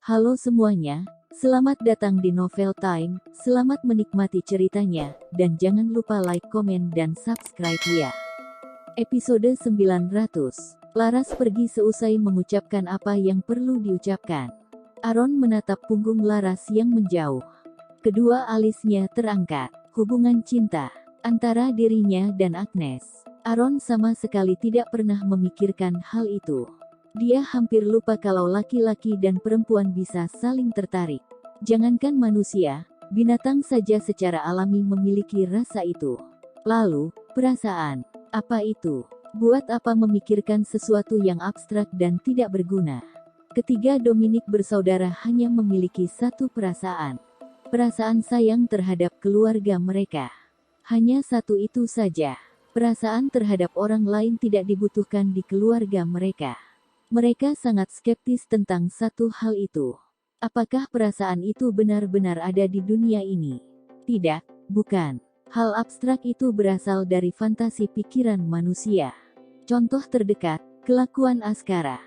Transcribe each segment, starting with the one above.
Halo semuanya, selamat datang di Novel Time, selamat menikmati ceritanya, dan jangan lupa like, komen, dan subscribe ya. Episode 900, Laras pergi seusai mengucapkan apa yang perlu diucapkan. Aaron menatap punggung Laras yang menjauh. Kedua alisnya terangkat, hubungan cinta antara dirinya dan Agnes. Aaron sama sekali tidak pernah memikirkan hal itu. Dia hampir lupa kalau laki-laki dan perempuan bisa saling tertarik. Jangankan manusia, binatang saja secara alami memiliki rasa itu. Lalu, perasaan, apa itu? Buat apa memikirkan sesuatu yang abstrak dan tidak berguna? Ketiga Dominic bersaudara hanya memiliki satu perasaan. Perasaan sayang terhadap keluarga mereka. Hanya satu itu saja. Perasaan terhadap orang lain tidak dibutuhkan di keluarga mereka. Mereka sangat skeptis tentang satu hal itu. Apakah perasaan itu benar-benar ada di dunia ini? Tidak, bukan. Hal abstrak itu berasal dari fantasi pikiran manusia. Contoh terdekat, kelakuan Askara.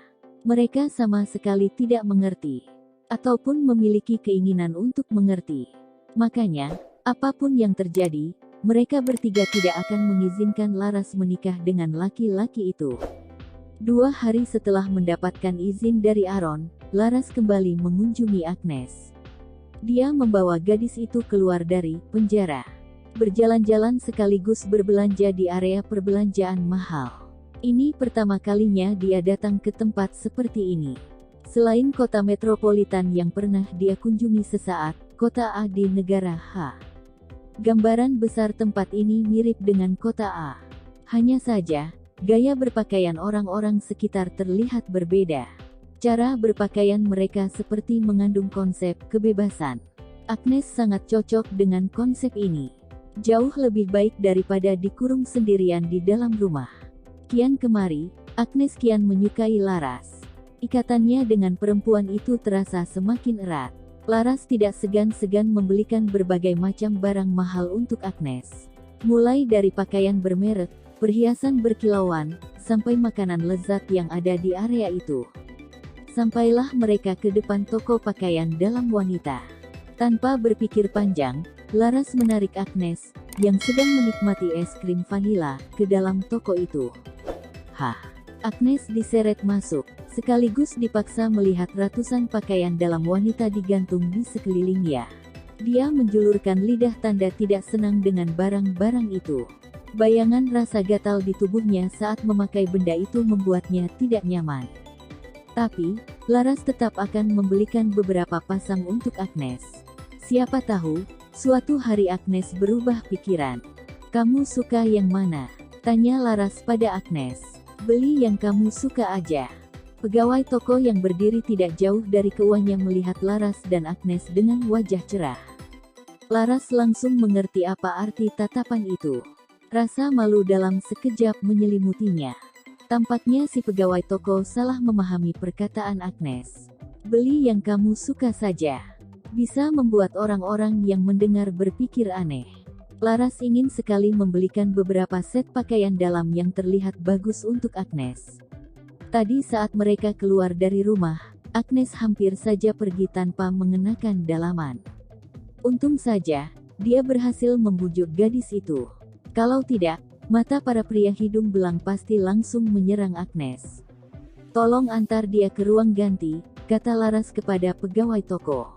Mereka sama sekali tidak mengerti, ataupun memiliki keinginan untuk mengerti. Makanya, apapun yang terjadi, mereka bertiga tidak akan mengizinkan Laras menikah dengan laki-laki itu. 2 hari setelah mendapatkan izin dari Aaron, Laras kembali mengunjungi Agnes. Dia membawa gadis itu keluar dari penjara. Berjalan-jalan sekaligus berbelanja di area perbelanjaan mahal. Ini pertama kalinya dia datang ke tempat seperti ini. Selain kota metropolitan yang pernah dia kunjungi sesaat, kota A di negara H. Gambaran besar tempat ini mirip dengan kota A. Hanya saja, gaya berpakaian orang-orang sekitar terlihat berbeda. Cara berpakaian mereka seperti mengandung konsep kebebasan. Agnes sangat cocok dengan konsep ini. Jauh lebih baik daripada dikurung sendirian di dalam rumah. Kian kemari, Agnes kian menyukai Laras. Ikatannya dengan perempuan itu terasa semakin erat. Laras tidak segan-segan membelikan berbagai macam barang mahal untuk Agnes. Mulai dari pakaian bermerek, perhiasan berkilauan, sampai makanan lezat yang ada di area itu. Sampailah mereka ke depan toko pakaian dalam wanita. Tanpa berpikir panjang, Laras menarik Agnes, yang sedang menikmati es krim vanila, ke dalam toko itu. Agnes diseret masuk, sekaligus dipaksa melihat ratusan pakaian dalam wanita digantung di sekelilingnya. Dia menjulurkan lidah tanda tidak senang dengan barang-barang itu. Bayangan rasa gatal di tubuhnya saat memakai benda itu membuatnya tidak nyaman. Tapi, Laras tetap akan membelikan beberapa pasang untuk Agnes. Siapa tahu, suatu hari Agnes berubah pikiran. "Kamu suka yang mana?" tanya Laras pada Agnes. "Beli yang kamu suka aja." Pegawai toko yang berdiri tidak jauh dari keduanya melihat Laras dan Agnes dengan wajah cerah. Laras langsung mengerti apa arti tatapan itu. Rasa malu dalam sekejap menyelimutinya. Tampaknya si pegawai toko salah memahami perkataan Agnes. "Beli yang kamu suka saja." Bisa membuat orang-orang yang mendengar berpikir aneh. Laras ingin sekali membelikan beberapa set pakaian dalam yang terlihat bagus untuk Agnes. Tadi saat mereka keluar dari rumah, Agnes hampir saja pergi tanpa mengenakan dalaman. Untung saja, dia berhasil membujuk gadis itu. Kalau tidak, mata para pria hidung belang pasti langsung menyerang Agnes. "Tolong antar dia ke ruang ganti," kata Laras kepada pegawai toko.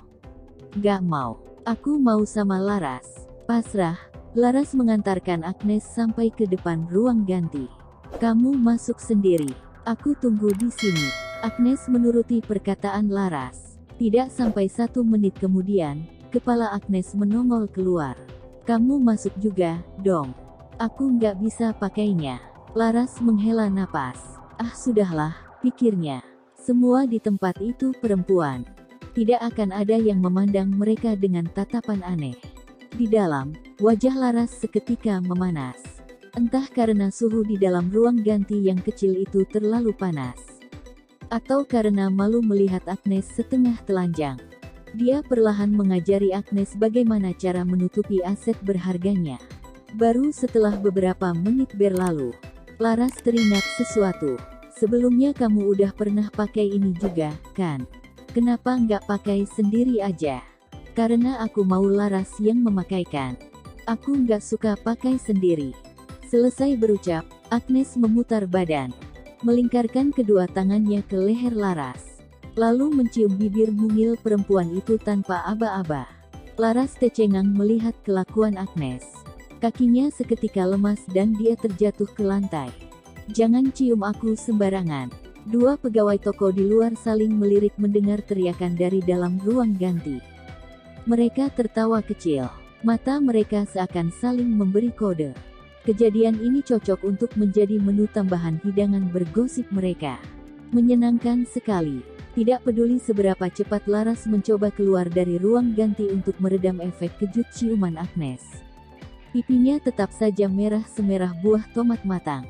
"Gak mau. Aku mau sama Laras." Pasrah, Laras mengantarkan Agnes sampai ke depan ruang ganti. "Kamu masuk sendiri. Aku tunggu di sini." Agnes menuruti perkataan Laras. Tidak sampai 1 menit kemudian, kepala Agnes menongol keluar. "Kamu masuk juga, dong. Aku nggak bisa pakainya." Laras menghela napas. Sudahlah, pikirnya. Semua di tempat itu perempuan. Tidak akan ada yang memandang mereka dengan tatapan aneh. Di dalam, wajah Laras seketika memanas. Entah karena suhu di dalam ruang ganti yang kecil itu terlalu panas, atau karena malu melihat Agnes setengah telanjang. Dia perlahan mengajari Agnes bagaimana cara menutupi aset berharganya. Baru setelah beberapa menit berlalu, Laras teringat sesuatu. Sebelumnya kamu udah pernah pakai ini juga, kan? Kenapa nggak pakai sendiri aja? Karena aku mau Laras yang memakaikan. Aku nggak suka pakai sendiri. Selesai berucap, Agnes memutar badan, melingkarkan kedua tangannya ke leher Laras, lalu mencium bibir mungil perempuan itu tanpa aba-aba. Laras tercengang melihat kelakuan Agnes. Kakinya seketika lemas dan dia terjatuh ke lantai. Jangan cium aku sembarangan. Dua pegawai toko di luar saling melirik mendengar teriakan dari dalam ruang ganti. Mereka tertawa kecil. Mata mereka seakan saling memberi kode. Kejadian ini cocok untuk menjadi menu tambahan hidangan bergosip mereka. Menyenangkan sekali. Tidak peduli seberapa cepat Laras mencoba keluar dari ruang ganti untuk meredam efek kejut ciuman Agnes. Pipinya tetap saja merah semerah buah tomat matang.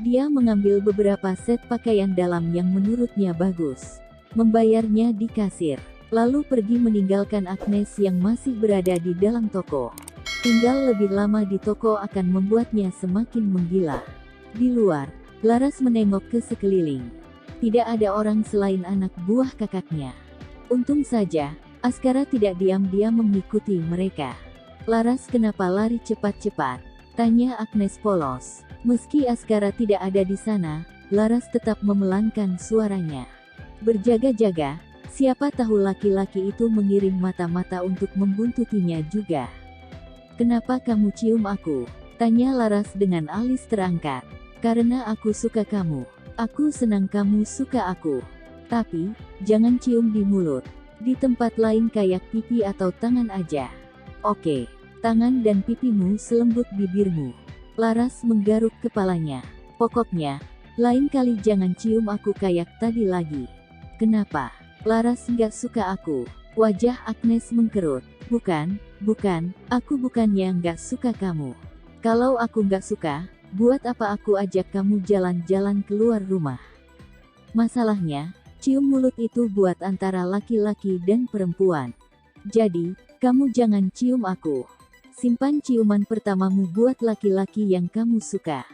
Dia mengambil beberapa set pakaian dalam yang menurutnya bagus. Membayarnya di kasir, lalu pergi meninggalkan Agnes yang masih berada di dalam toko. Tinggal lebih lama di toko akan membuatnya semakin menggila. Di luar, Laras menengok ke sekeliling. Tidak ada orang selain anak buah kakaknya. Untung saja, Askara tidak diam-diam mengikuti mereka. Laras kenapa lari cepat-cepat? Tanya Agnes polos. Meski Askara tidak ada di sana, Laras tetap memelankan suaranya. Berjaga-jaga, siapa tahu laki-laki itu mengirim mata-mata untuk membuntutinya juga. Kenapa kamu cium aku? Tanya Laras dengan alis terangkat. Karena aku suka kamu. Aku senang kamu suka aku. Tapi, jangan cium di mulut. Di tempat lain kayak pipi atau tangan aja. Oke, tangan dan pipimu selembut bibirmu. Laras menggaruk kepalanya. Pokoknya, lain kali jangan cium aku kayak tadi lagi. Kenapa? Laras nggak suka aku. Wajah Agnes mengkerut. Bukan, aku bukannya nggak suka kamu. Kalau aku nggak suka, buat apa aku ajak kamu jalan-jalan keluar rumah? Masalahnya, cium mulut itu buat antara laki-laki dan perempuan. Jadi, kamu jangan cium aku. Simpan ciuman pertamamu buat laki-laki yang kamu suka.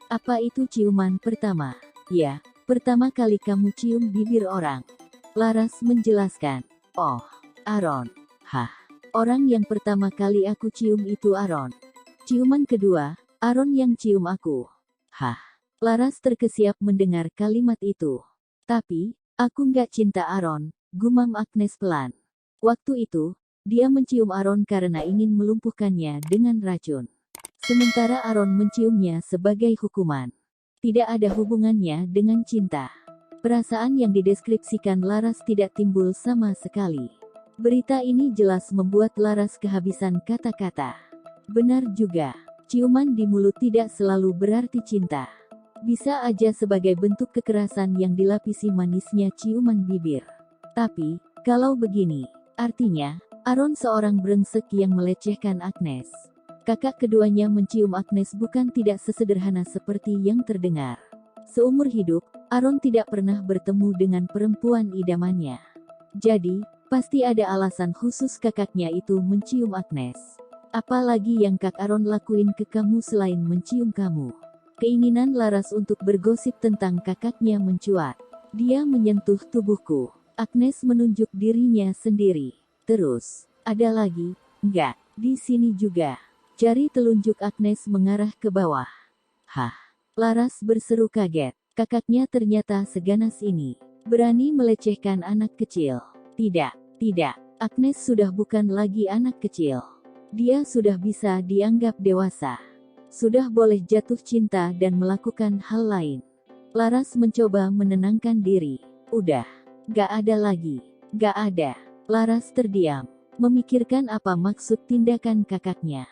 Apa itu ciuman pertama? Ya, pertama kali kamu cium bibir orang. Laras menjelaskan. Oh, Aaron. Hah, orang yang pertama kali aku cium itu Aaron. Ciuman kedua, Aaron yang cium aku. Hah, Laras terkesiap mendengar kalimat itu. Tapi, aku nggak cinta Aaron, gumam Agnes pelan. Waktu itu, dia mencium Aaron karena ingin melumpuhkannya dengan racun. Sementara Aaron menciumnya sebagai hukuman. Tidak ada hubungannya dengan cinta. Perasaan yang dideskripsikan Laras tidak timbul sama sekali. Berita ini jelas membuat Laras kehabisan kata-kata. Benar juga, ciuman di mulut tidak selalu berarti cinta. Bisa aja sebagai bentuk kekerasan yang dilapisi manisnya ciuman bibir. Tapi, kalau begini, artinya, Aaron seorang brengsek yang melecehkan Agnes. Kakak keduanya mencium Agnes bukan tidak sesederhana seperti yang terdengar. Seumur hidup, Aaron tidak pernah bertemu dengan perempuan idamannya. Jadi, pasti ada alasan khusus kakaknya itu mencium Agnes. Apalagi yang Kak Aaron lakuin ke kamu selain mencium kamu. Keinginan Laras untuk bergosip tentang kakaknya mencuat. Dia menyentuh tubuhku. Agnes menunjuk dirinya sendiri. Terus, ada lagi? Enggak, di sini juga. Jari telunjuk Agnes mengarah ke bawah. Hah, Laras berseru kaget. Kakaknya ternyata seganas ini. Berani melecehkan anak kecil. Tidak, Agnes sudah bukan lagi anak kecil. Dia sudah bisa dianggap dewasa. Sudah boleh jatuh cinta dan melakukan hal lain. Laras mencoba menenangkan diri. Udah, gak ada lagi. Gak ada. Laras terdiam, memikirkan apa maksud tindakan kakaknya.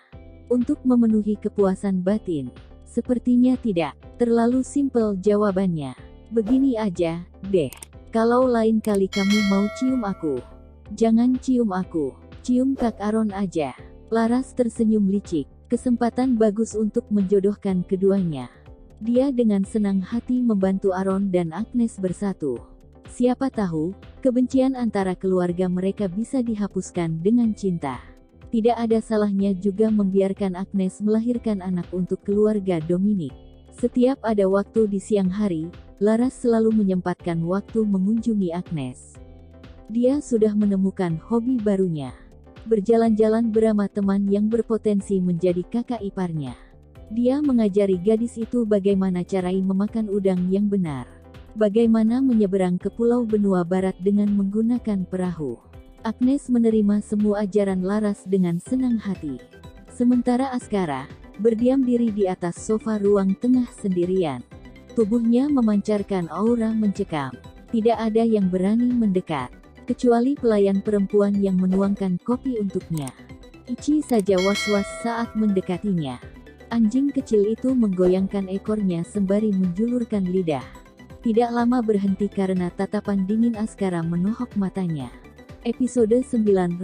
Untuk memenuhi kepuasan batin. Sepertinya tidak. Terlalu simpel jawabannya. Begini aja, deh. Kalau lain kali kamu mau cium aku, jangan cium aku. Cium Kak Aaron aja. Laras tersenyum licik. Kesempatan bagus untuk menjodohkan keduanya. Dia dengan senang hati membantu Aaron dan Agnes bersatu. Siapa tahu, kebencian antara keluarga mereka bisa dihapuskan dengan cinta. Tidak ada salahnya juga membiarkan Agnes melahirkan anak untuk keluarga Dominic. Setiap ada waktu di siang hari, Laras selalu menyempatkan waktu mengunjungi Agnes. Dia sudah menemukan hobi barunya. Berjalan-jalan bersama teman yang berpotensi menjadi kakak iparnya. Dia mengajari gadis itu bagaimana cara memakan udang yang benar. Bagaimana menyeberang ke pulau benua barat dengan menggunakan perahu. Agnes menerima semua ajaran Laras dengan senang hati. Sementara Askara berdiam diri di atas sofa ruang tengah sendirian. Tubuhnya memancarkan aura mencekam. Tidak ada yang berani mendekat, kecuali pelayan perempuan yang menuangkan kopi untuknya. Ichi saja was-was saat mendekatinya. Anjing kecil itu menggoyangkan ekornya sembari menjulurkan lidah. Tidak lama berhenti karena tatapan dingin Askara menohok matanya. Episode 901.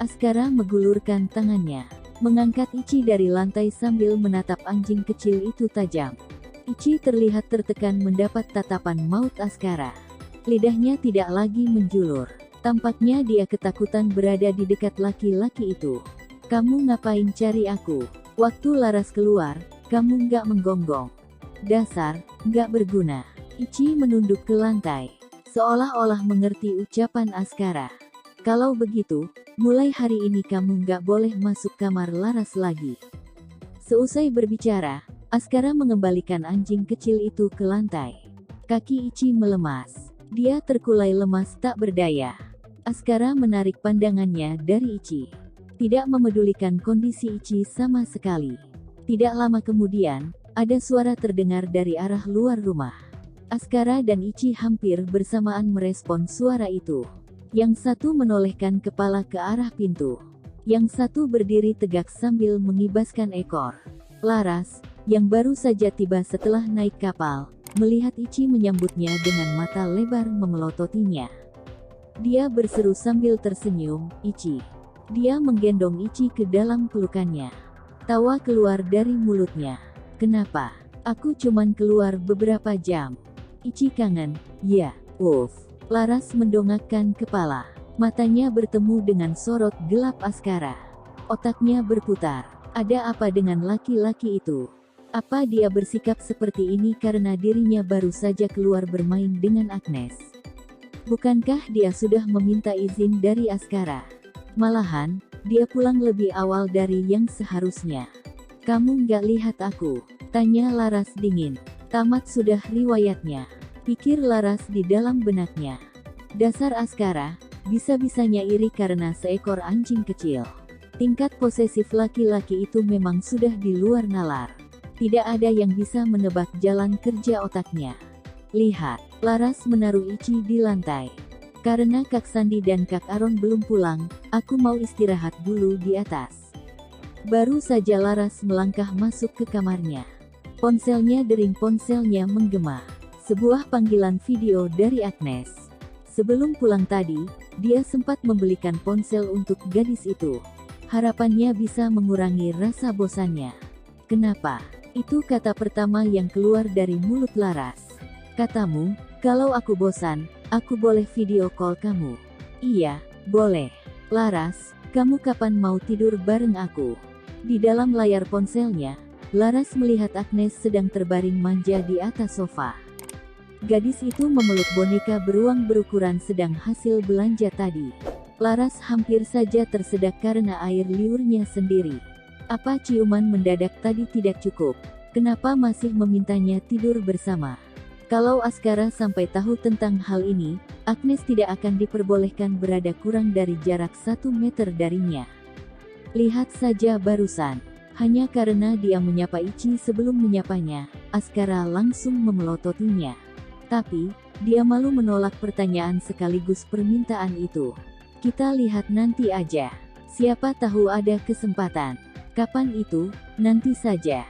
Askara menggulurkan tangannya, mengangkat Ichi dari lantai sambil menatap anjing kecil itu tajam. Ichi terlihat tertekan mendapat tatapan maut Askara. Lidahnya tidak lagi menjulur. Tampaknya dia ketakutan berada di dekat laki-laki itu. "Kamu ngapain cari aku? Waktu Laras keluar, kamu nggak menggonggong. Dasar, nggak berguna." Ichi menunduk ke lantai, seolah-olah mengerti ucapan Askara. "Kalau begitu, mulai hari ini kamu nggak boleh masuk kamar Laras lagi." Seusai berbicara, Askara mengembalikan anjing kecil itu ke lantai. Kaki Ichi melemas. Dia terkulai lemas tak berdaya. Askara menarik pandangannya dari Ichi. Tidak memedulikan kondisi Ichi sama sekali. Tidak lama kemudian, ada suara terdengar dari arah luar rumah. Askara dan Ichi hampir bersamaan merespon suara itu. Yang satu menolehkan kepala ke arah pintu. Yang satu berdiri tegak sambil mengibaskan ekor. Laras, yang baru saja tiba setelah naik kapal, melihat Ichi menyambutnya dengan mata lebar memelototinya. Dia berseru sambil tersenyum, "Ichi." Dia menggendong Ichi ke dalam pelukannya. Tawa keluar dari mulutnya. "Kenapa? Aku cuman keluar beberapa jam." "Ichi kangen, ya." Laras mendongakkan kepala. Matanya bertemu dengan sorot gelap Askara. Otaknya berputar. Ada apa dengan laki-laki itu? Apa dia bersikap seperti ini karena dirinya baru saja keluar bermain dengan Agnes? Bukankah dia sudah meminta izin dari Askara? Malahan, dia pulang lebih awal dari yang seharusnya. "Kamu nggak lihat aku?" tanya Laras dingin. "Tamat sudah riwayatnya," pikir Laras di dalam benaknya. Dasar Askara, bisa-bisanya iri karena seekor anjing kecil. Tingkat posesif laki-laki itu memang sudah di luar nalar. Tidak ada yang bisa menebak jalan kerja otaknya. "Lihat." Laras menaruh Ichi di lantai. "Karena Kak Sandi dan Kak Aron belum pulang, aku mau istirahat dulu di atas." Baru saja Laras melangkah masuk ke kamarnya. Dering ponselnya menggema. Sebuah panggilan video dari Agnes. Sebelum pulang tadi, dia sempat membelikan ponsel untuk gadis itu. Harapannya bisa mengurangi rasa bosannya. "Kenapa?" Itu kata pertama yang keluar dari mulut Laras. "Katamu, kalau aku bosan, aku boleh video call kamu." "Iya, boleh." "Laras, kamu kapan mau tidur bareng aku?" Di dalam layar ponselnya, Laras melihat Agnes sedang terbaring manja di atas sofa. Gadis itu memeluk boneka beruang berukuran sedang hasil belanja tadi. Laras hampir saja tersedak karena air liurnya sendiri. Apa ciuman mendadak tadi tidak cukup? Kenapa masih memintanya tidur bersama? Kalau Askara sampai tahu tentang hal ini, Agnes tidak akan diperbolehkan berada kurang dari jarak 1 meter darinya. Lihat saja barusan. Hanya karena dia menyapa Ichi sebelum menyapanya, Askara langsung memelototinya. Tapi, dia malu menolak pertanyaan sekaligus permintaan itu. "Kita lihat nanti aja. Siapa tahu ada kesempatan." "Kapan itu?" "Nanti saja."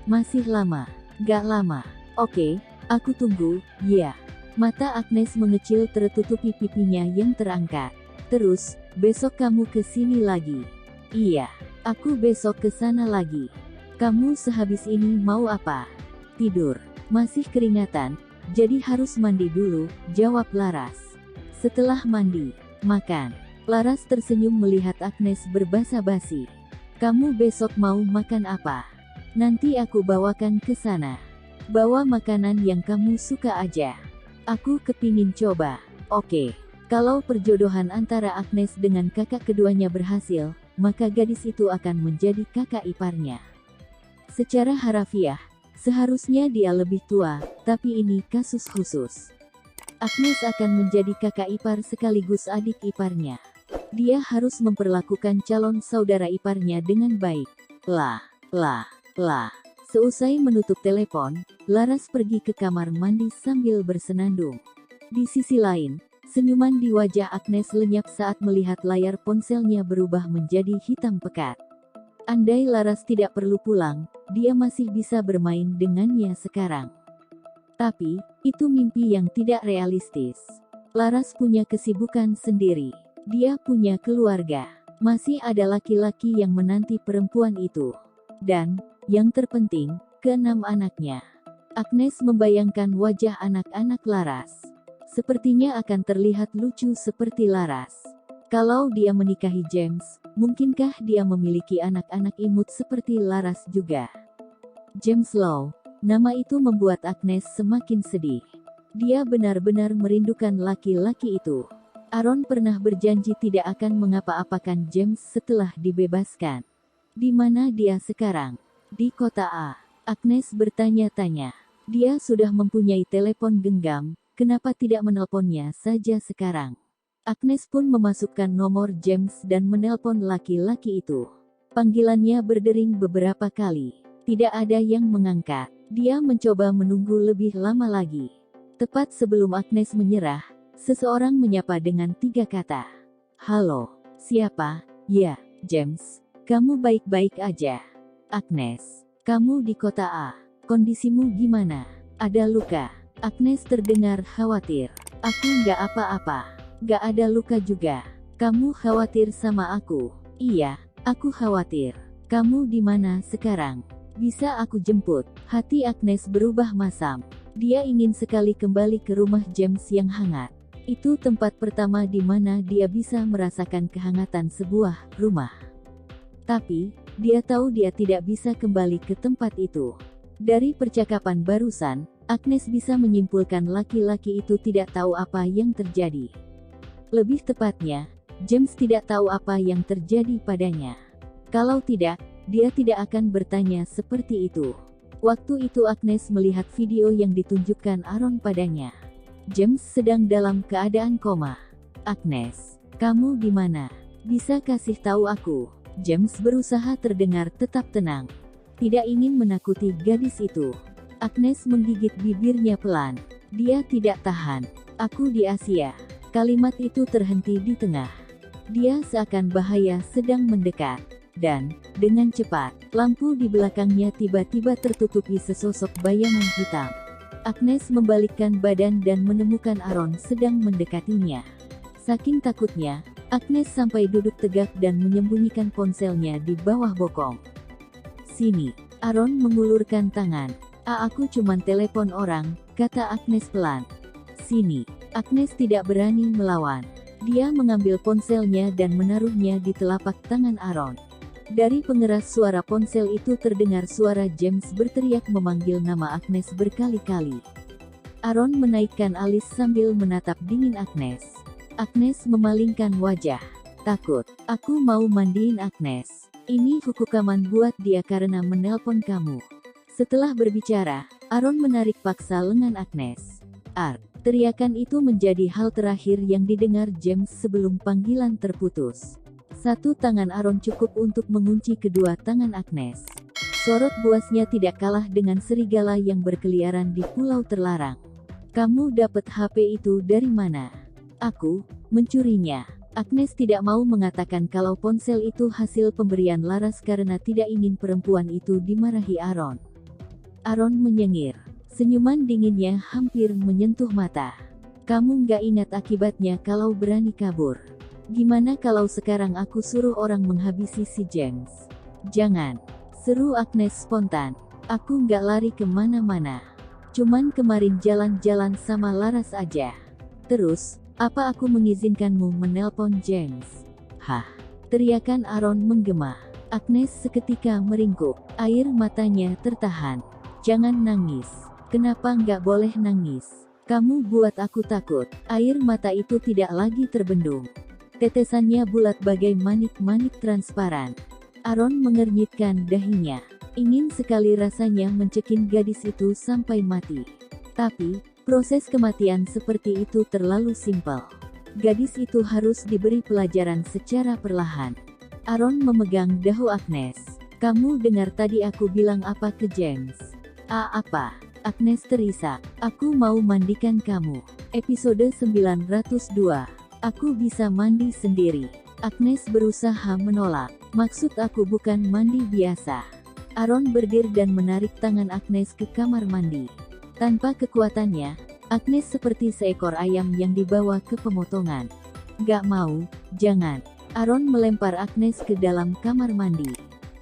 "Masih lama?" "Gak lama." "Oke, aku tunggu." "Ya." Mata Agnes mengecil tertutupi pipinya yang terangkat. "Terus, besok kamu ke sini lagi?" "Iya, aku besok ke sana lagi." "Kamu sehabis ini mau apa?" "Tidur." "Masih keringatan, jadi harus mandi dulu," jawab Laras. "Setelah mandi, makan." Laras tersenyum melihat Agnes berbasa-basi. "Kamu besok mau makan apa?" Nanti aku bawakan ke sana. Bawa makanan yang kamu suka aja. Aku kepingin coba. Oke. Kalau perjodohan antara Agnes dengan kakak keduanya berhasil, maka gadis itu akan menjadi kakak iparnya. Secara harafiah, seharusnya dia lebih tua, tapi ini kasus khusus. Agnes akan menjadi kakak ipar sekaligus adik iparnya. Dia harus memperlakukan calon saudara iparnya dengan baik. Lah. Seusai menutup telepon, Laras pergi ke kamar mandi sambil bersenandung. Di sisi lain, senyuman di wajah Agnes lenyap saat melihat layar ponselnya berubah menjadi hitam pekat. Andai Laras tidak perlu pulang, dia masih bisa bermain dengannya sekarang. Tapi, itu mimpi yang tidak realistis. Laras punya kesibukan sendiri. Dia punya keluarga. Masih ada laki-laki yang menanti perempuan itu. Dan, yang terpenting, ke-6 anaknya. Agnes membayangkan wajah anak-anak Laras. Sepertinya akan terlihat lucu seperti Laras. Kalau dia menikahi James, mungkinkah dia memiliki anak-anak imut seperti Laras juga? James Law, nama itu membuat Agnes semakin sedih. Dia benar-benar merindukan laki-laki itu. Aaron pernah berjanji tidak akan mengapa-apakan James setelah dibebaskan. Di mana dia sekarang? Di kota A. Agnes bertanya-tanya. Dia sudah mempunyai telepon genggam. Kenapa tidak menelponnya saja sekarang? Agnes pun memasukkan nomor James dan menelpon laki-laki itu. Panggilannya berdering beberapa kali. Tidak ada yang mengangkat. Dia mencoba menunggu lebih lama lagi. Tepat sebelum Agnes menyerah, seseorang menyapa dengan 3 kata. Halo, siapa? Ya, James. Kamu baik-baik aja. Agnes, kamu di kota A. Kondisimu gimana? Ada luka? Agnes terdengar khawatir. Aku nggak apa-apa. Nggak ada luka juga. Kamu khawatir sama aku? Iya, aku khawatir. Kamu di mana sekarang? Bisa aku jemput? Hati Agnes berubah masam. Dia ingin sekali kembali ke rumah James yang hangat. Itu tempat pertama di mana dia bisa merasakan kehangatan sebuah rumah. Tapi, dia tahu dia tidak bisa kembali ke tempat itu. Dari percakapan barusan, Agnes bisa menyimpulkan laki-laki itu tidak tahu apa yang terjadi. Lebih tepatnya, James tidak tahu apa yang terjadi padanya. Kalau tidak, dia tidak akan bertanya seperti itu. Waktu itu Agnes melihat video yang ditunjukkan Aaron padanya. James sedang dalam keadaan koma. Agnes, kamu di mana? Bisa kasih tahu aku? James berusaha terdengar tetap tenang. Tidak ingin menakuti gadis itu. Agnes menggigit bibirnya pelan. Dia tidak tahan. Aku di Asia. Kalimat itu terhenti di tengah. Dia seakan bahaya sedang mendekat. Dan, dengan cepat, lampu di belakangnya tiba-tiba tertutupi sesosok bayangan hitam. Agnes membalikkan badan dan menemukan Aaron sedang mendekatinya. Saking takutnya, Agnes sampai duduk tegak dan menyembunyikan ponselnya di bawah bokong. Sini, Aaron mengulurkan tangan. Aku cuman telepon orang, kata Agnes pelan. Sini. Agnes tidak berani melawan. Dia mengambil ponselnya dan menaruhnya di telapak tangan Aaron. Dari pengeras suara ponsel itu terdengar suara James berteriak memanggil nama Agnes berkali-kali. Aaron menaikkan alis sambil menatap dingin Agnes. Agnes memalingkan wajah. Takut. Aku mau mandiin Agnes. Ini hukuman buat dia karena menelpon kamu. Setelah berbicara, Aaron menarik paksa lengan Agnes. Teriakan itu menjadi hal terakhir yang didengar James sebelum panggilan terputus. Satu tangan Aaron cukup untuk mengunci kedua tangan Agnes. Sorot buasnya tidak kalah dengan serigala yang berkeliaran di pulau terlarang. Kamu dapat HP itu dari mana? Aku mencurinya. Agnes tidak mau mengatakan kalau ponsel itu hasil pemberian Laras karena tidak ingin perempuan itu dimarahi Aaron. Aaron menyengir. Senyuman dinginnya hampir menyentuh mata. Kamu nggak ingat akibatnya kalau berani kabur. Gimana kalau sekarang aku suruh orang menghabisi si James? Jangan, seru Agnes spontan. Aku nggak lari kemana-mana. Cuman kemarin jalan-jalan sama Laras aja. Terus, apa aku mengizinkanmu menelpon James? Hah? Teriakan Aaron menggema. Agnes seketika meringkuk. Air matanya tertahan. Jangan nangis. Kenapa nggak boleh nangis? Kamu buat aku takut. Air mata itu tidak lagi terbendung. Tetesannya bulat bagai manik-manik transparan. Aaron mengernyitkan dahinya. Ingin sekali rasanya mencekin gadis itu sampai mati. Tapi, proses kematian seperti itu terlalu simpel. Gadis itu harus diberi pelajaran secara perlahan. Aaron memegang dahu Agnes. Kamu dengar tadi aku bilang apa ke James? Apa? Agnes terisak. Aku mau mandikan kamu. Episode 902. Aku bisa mandi sendiri. Agnes berusaha menolak. Maksud aku bukan mandi biasa. Aaron berdiri dan menarik tangan Agnes ke kamar mandi. Tanpa kekuatannya, Agnes seperti seekor ayam yang dibawa ke pemotongan. Gak mau, jangan. Aaron melempar Agnes ke dalam kamar mandi.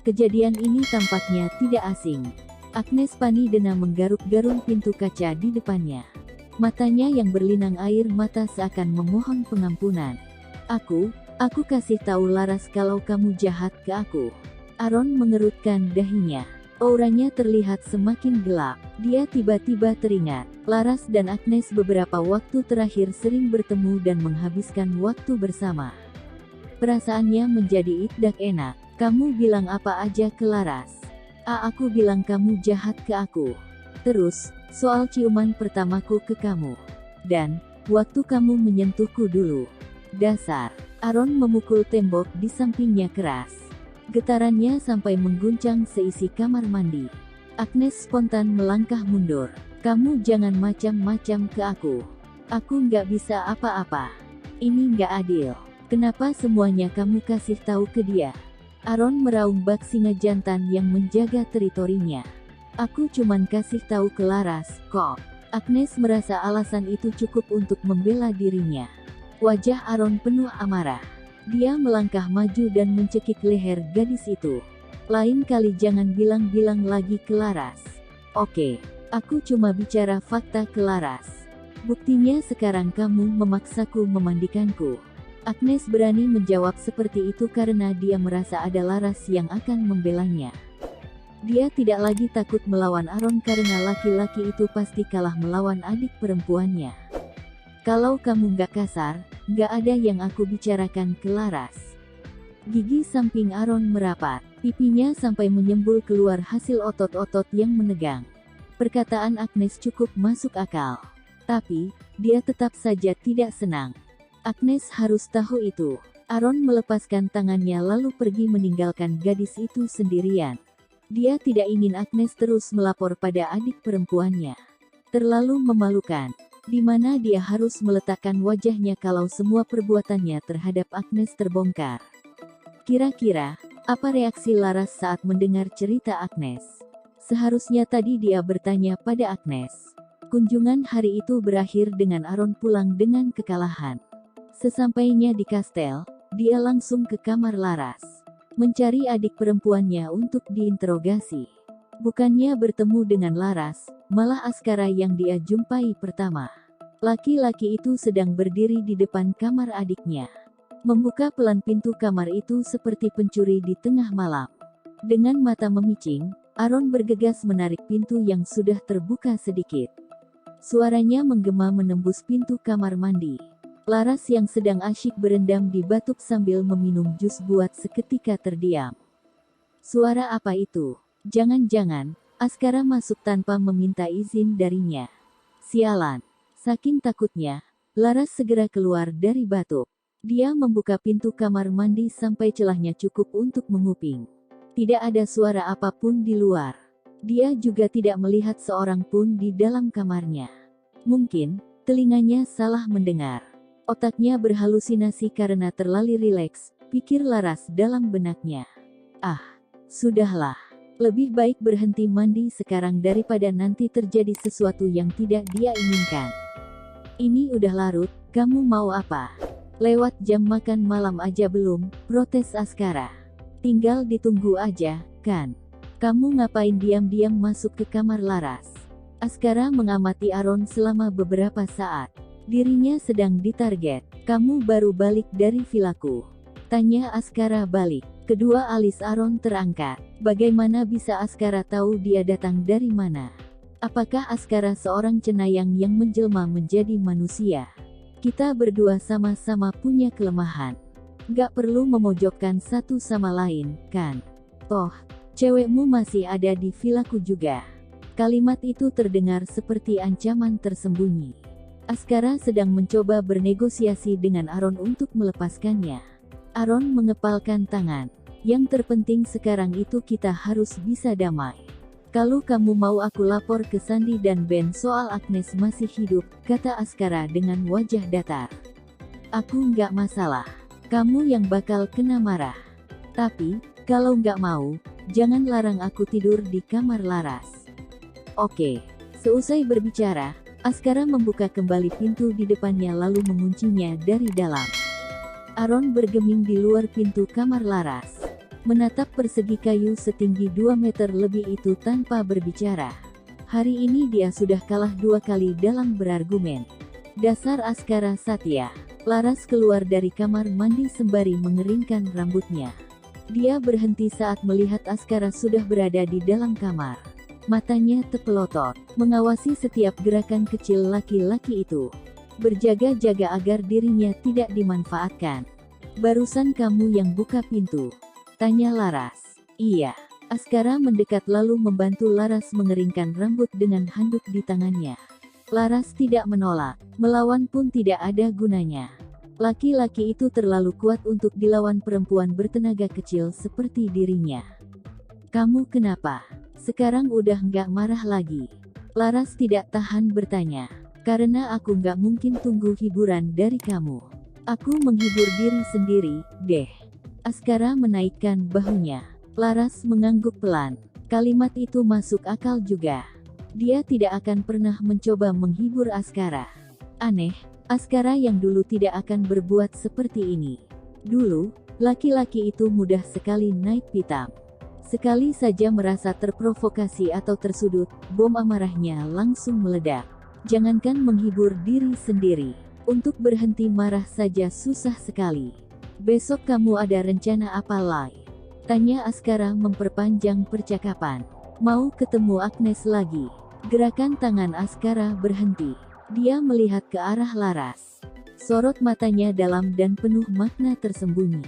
Kejadian ini tampaknya tidak asing. Agnes Panidena menggaruk-garuk pintu kaca di depannya. Matanya yang berlinang air mata seakan memohon pengampunan. Aku kasih tahu Laras kalau kamu jahat ke aku. Aaron mengerutkan dahinya. Auranya terlihat semakin gelap. Dia tiba-tiba teringat. Laras dan Agnes beberapa waktu terakhir sering bertemu dan menghabiskan waktu bersama. Perasaannya menjadi tidak enak. Kamu bilang apa aja ke Laras? Aku bilang kamu jahat ke aku. Terus, soal ciuman pertamaku ke kamu. Dan, waktu kamu menyentuhku dulu. Dasar. Aaron memukul tembok di sampingnya keras. Getarannya sampai mengguncang seisi kamar mandi. Agnes spontan melangkah mundur. Kamu jangan macam-macam ke aku. Aku nggak bisa apa-apa. Ini nggak adil. Kenapa semuanya kamu kasih tahu ke dia? Aaron meraung bak singa jantan yang menjaga teritorinya. Aku cuman kasih tahu ke Laras, kok. Agnes merasa alasan itu cukup untuk membela dirinya. Wajah Aaron penuh amarah. Dia melangkah maju dan mencekik leher gadis itu. Lain kali jangan bilang-bilang lagi ke Laras. Oke, aku cuma bicara fakta ke Laras. Buktinya sekarang kamu memaksaku memandikanku. Agnes berani menjawab seperti itu karena dia merasa ada Laras yang akan membelanya. Dia tidak lagi takut melawan Aaron karena laki-laki itu pasti kalah melawan adik perempuannya. Kalau kamu nggak kasar, nggak ada yang aku bicarakan ke Laras. Gigi samping Aaron merapat, pipinya sampai menyembul keluar hasil otot-otot yang menegang. Perkataan Agnes cukup masuk akal. Tapi, dia tetap saja tidak senang. Agnes harus tahu itu. Aaron melepaskan tangannya lalu pergi meninggalkan gadis itu sendirian. Dia tidak ingin Agnes terus melapor pada adik perempuannya. Terlalu memalukan. Di mana dia harus meletakkan wajahnya kalau semua perbuatannya terhadap Agnes terbongkar. Kira-kira, apa reaksi Laras saat mendengar cerita Agnes? Seharusnya tadi dia bertanya pada Agnes. Kunjungan hari itu berakhir dengan Aaron pulang dengan kekalahan. Sesampainya di kastel, dia langsung ke kamar Laras. Mencari adik perempuannya untuk diinterogasi. Bukannya bertemu dengan Laras, malah Askara yang dia jumpai pertama. Laki-laki itu sedang berdiri di depan kamar adiknya. Membuka pelan pintu kamar itu seperti pencuri di tengah malam. Dengan mata memicing, Aaron bergegas menarik pintu yang sudah terbuka sedikit. Suaranya menggema menembus pintu kamar mandi. Laras yang sedang asyik berendam di batub sambil meminum jus buat seketika terdiam. Suara apa itu? Jangan-jangan, Askara masuk tanpa meminta izin darinya. Sialan. Saking takutnya, Laras segera keluar dari batub. Dia membuka pintu kamar mandi sampai celahnya cukup untuk menguping. Tidak ada suara apapun di luar. Dia juga tidak melihat seorang pun di dalam kamarnya. Mungkin, telinganya salah mendengar. Otaknya berhalusinasi karena terlalu rileks, pikir Laras dalam benaknya. Sudahlah. Lebih baik berhenti mandi sekarang daripada nanti terjadi sesuatu yang tidak dia inginkan. Ini udah larut, kamu mau apa? Lewat jam makan malam aja belum, protes Askara. Tinggal ditunggu aja, kan? Kamu ngapain diam-diam masuk ke kamar Laras? Askara mengamati Aaron selama beberapa saat. Dirinya sedang ditarget. Kamu baru balik dari vilaku? Tanya Askara balik. Kedua alis Aaron terangkat. Bagaimana bisa Askara tahu dia datang dari mana? Apakah Askara seorang cenayang yang menjelma menjadi manusia? Kita berdua sama-sama punya kelemahan. Gak perlu memojokkan satu sama lain, kan? Toh, cewekmu masih ada di vilaku juga. Kalimat itu terdengar seperti ancaman tersembunyi. Askara sedang mencoba bernegosiasi dengan Aaron untuk melepaskannya. Aaron mengepalkan tangan. Yang terpenting sekarang itu kita harus bisa damai. Kalau kamu mau aku lapor ke Sandy dan Ben soal Agnes masih hidup, kata Askara dengan wajah datar. Aku nggak masalah. Kamu yang bakal kena marah. Tapi, kalau nggak mau, jangan larang aku tidur di kamar Laras. Oke. Seusai berbicara, Askara membuka kembali pintu di depannya lalu menguncinya dari dalam. Aaron bergeming di luar pintu kamar Laras. Menatap persegi kayu setinggi 2 meter lebih itu tanpa berbicara. Hari ini dia sudah kalah 2 kali dalam berargumen. Dasar Askara Satya. Laras keluar dari kamar mandi sembari mengeringkan rambutnya. Dia berhenti saat melihat Askara sudah berada di dalam kamar. Matanya terpelotot, mengawasi setiap gerakan kecil laki-laki itu. Berjaga-jaga agar dirinya tidak dimanfaatkan. Barusan kamu yang buka pintu? Tanya Laras. Iya. Askara mendekat lalu membantu Laras mengeringkan rambut dengan handuk di tangannya. Laras tidak menolak, melawan pun tidak ada gunanya. Laki-laki itu terlalu kuat untuk dilawan perempuan bertenaga kecil seperti dirinya. Kamu kenapa? Sekarang udah nggak marah lagi? Laras tidak tahan bertanya. Karena aku nggak mungkin tunggu hiburan dari kamu. Aku menghibur diri sendiri, deh. Askara menaikkan bahunya. Laras mengangguk pelan. Kalimat itu masuk akal juga. Dia tidak akan pernah mencoba menghibur Askara. Aneh, Askara yang dulu tidak akan berbuat seperti ini. Dulu, laki-laki itu mudah sekali naik pitam. Sekali saja merasa terprovokasi atau tersudut, bom amarahnya langsung meledak. Jangankan menghibur diri sendiri. Untuk berhenti marah saja susah sekali. Besok kamu ada rencana apa lagi? Tanya Askara memperpanjang percakapan. Mau ketemu Agnes lagi? Gerakan tangan Askara berhenti. Dia melihat ke arah Laras. Sorot matanya dalam dan penuh makna tersembunyi.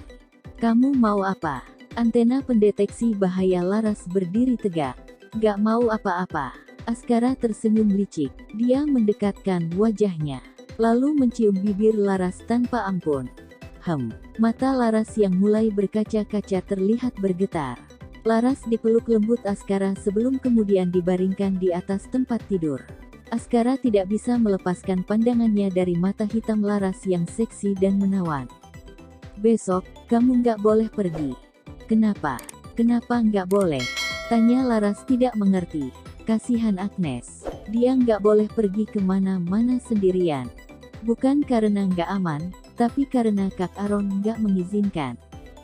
Kamu mau apa? Antena pendeteksi bahaya Laras berdiri tegak. Gak mau apa-apa. Askara tersenyum licik. Dia mendekatkan wajahnya. Lalu mencium bibir Laras tanpa ampun. Mata Laras yang mulai berkaca-kaca terlihat bergetar. Laras dipeluk lembut Askara sebelum kemudian dibaringkan di atas tempat tidur. Askara tidak bisa melepaskan pandangannya dari mata hitam Laras yang seksi dan menawan. Besok, kamu nggak boleh pergi. Kenapa? Kenapa nggak boleh? Tanya Laras tidak mengerti. Kasihan Agnes. Dia nggak boleh pergi kemana-mana sendirian. Bukan karena nggak aman, tapi karena Kak Aaron nggak mengizinkan.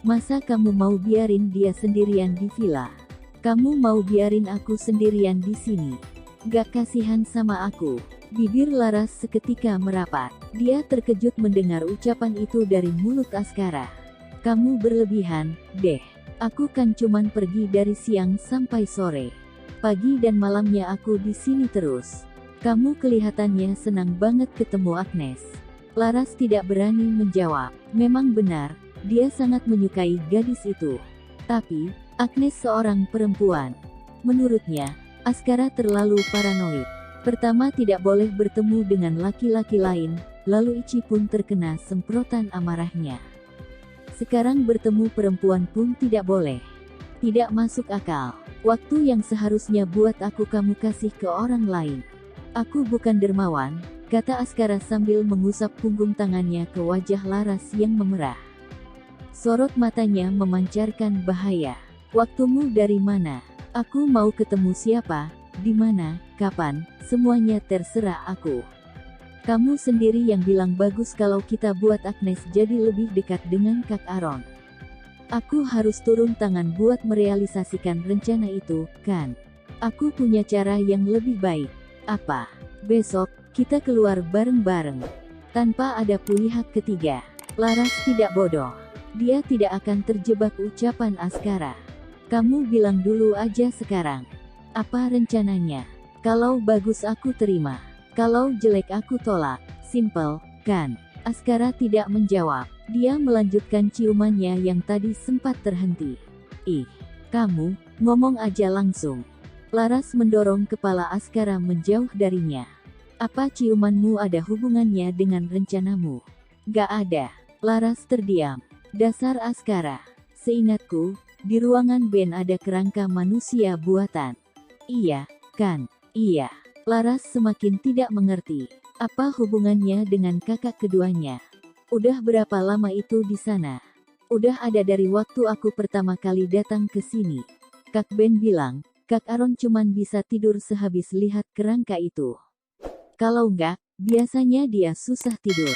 Masa kamu mau biarin dia sendirian di villa? Kamu mau biarin aku sendirian di sini? Gak kasihan sama aku? Bibir Laras seketika merapat. Dia terkejut mendengar ucapan itu dari mulut Askara. Kamu berlebihan, deh. Aku kan cuman pergi dari siang sampai sore. Pagi dan malamnya aku di sini terus. Kamu kelihatannya senang banget ketemu Agnes. Laras tidak berani menjawab. Memang benar, dia sangat menyukai gadis itu. Tapi, Agnes seorang perempuan. Menurutnya, Askara terlalu paranoid. Pertama tidak boleh bertemu dengan laki-laki lain, lalu Ichi pun terkena semprotan amarahnya. Sekarang bertemu perempuan pun tidak boleh. Tidak masuk akal. Waktu yang seharusnya buat aku kamu kasih ke orang lain. Aku bukan dermawan, kata Askara sambil mengusap punggung tangannya ke wajah Laras yang memerah. Sorot matanya memancarkan bahaya. Waktumu dari mana? Aku mau ketemu siapa, di mana, kapan, semuanya terserah aku. Kamu sendiri yang bilang bagus kalau kita buat Agnes jadi lebih dekat dengan Kak Aaron. Aku harus turun tangan buat merealisasikan rencana itu, kan? Aku punya cara yang lebih baik. Apa? Besok, kita keluar bareng-bareng. Tanpa ada pihak ketiga. Laras tidak bodoh. Dia tidak akan terjebak, ucapan Askara. Kamu bilang dulu aja sekarang. Apa rencananya? Kalau bagus aku terima. Kalau jelek aku tolak. Simple, kan? Askara tidak menjawab. Dia melanjutkan ciumannya yang tadi sempat terhenti. Ih, kamu, ngomong aja langsung. Laras mendorong kepala Askara menjauh darinya. Apa ciumanmu ada hubungannya dengan rencanamu? Gak ada. Laras terdiam. Dasar Askara. Seingatku, di ruangan Ben ada kerangka manusia buatan. Iya, kan? Iya. Laras semakin tidak mengerti. Apa hubungannya dengan kakak keduanya? Udah berapa lama itu di sana? Udah ada dari waktu aku pertama kali datang ke sini. Kak Ben bilang, Kak Aaron cuman bisa tidur sehabis lihat kerangka itu. Kalau enggak, biasanya dia susah tidur.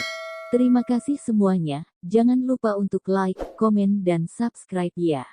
Terima kasih semuanya, jangan lupa untuk like, komen dan subscribe ya.